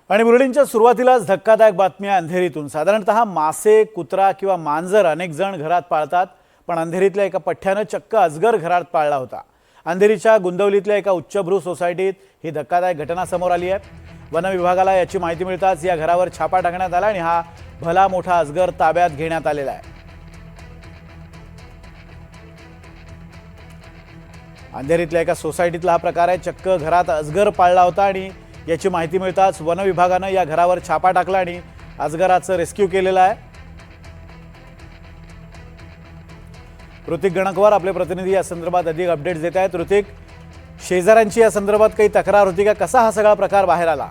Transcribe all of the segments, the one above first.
आणि बुलेटिनच्या सुरुवातीलाच धक्कादायक बातमी आहे अंधेरीतून। साधारणतः मासे, कुत्रा किंवा मांजर अनेक जण घरात पाळतात, पण अंधेरीतल्या एका पठ्ठ्यानं चक्क अजगर घरात पाळला होता। अंधेरीच्या गुंदवलीतल्या एका उच्चभ्रू सोसायटीत ही धक्कादायक घटना समोर आली आहे। वन विभागाला याची माहिती मिळताच या घरावर छापा टाकण्यात आला आणि हा भला मोठा अजगर ताब्यात घेण्यात आलेला आहे। अंधेरीतल्या एका सोसायटीतला हा प्रकार आहे। चक्क घरात अजगर पाळला होता आणि याची माहिती मिळताच वन विभागाने या घरावर छापा टाकला आणि अजगराचं रेस्क्यू केलेलं आहे। ऋतिक गणकवार आपले प्रतिनिधी या संदर्भात अधिक अपडेट्स देत आहेत। ऋतिक, शेजाऱ्यांची या संदर्भात काही तक्रार होती का? कसा हा सगळा प्रकार बाहेर आला?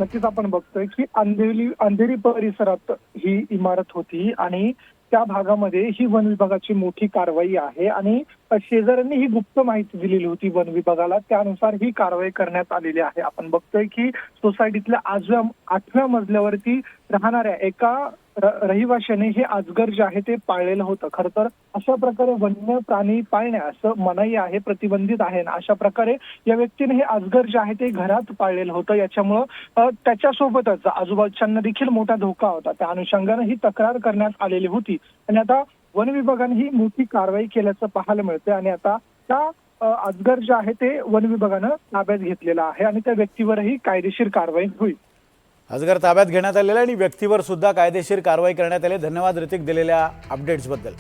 नक्कीच आपण बघतोय की अंधेरी परिसरात ही इमारत होती आणि त्या भागामध्ये ही वन विभागाची मोठी कारवाई आहे आणि शेजाऱ्यांनी ही गुप्त माहिती दिलेली होती वन विभागाला, त्यानुसार ही कारवाई करण्यात आलेली आहे। आपण बघतोय की सोसायटीतल्या 8व्या मजल्यावरती राहणाऱ्या एका रहिवाशाने हे अजगर जे आहे ते पाळलेलं होतं। खरं तर अशा प्रकारे वन्य प्राणी पाळण्यास मनाई आहे, प्रतिबंधित आहे। अशा प्रकारे या व्यक्तीने हे अजगर जे आहे ते घरात पाळलेलं होतं। याच्यामुळं त्याच्यासोबतच आजूबाजूच्यांना देखील मोठा धोका होता। त्या अनुषंगाने ही तक्रार करण्यात आलेली होती आणि आता वन विभागाने ही मोठी कारवाई केल्याचं पाहायला मिळते आणि आता त्या अजगर जे आहे ते वन विभागानं ताब्यात घेतलेला आहे आणि त्या व्यक्तीवरही कायदेशीर कारवाई होईल। अजगर ताब्यात घेण्यात आलेला आणि व्यक्तीवर सुद्धा कायदेशीर कारवाई करण्यात आली। धन्यवाद ऋतिक दिलेल्या अपडेट्सबद्दल।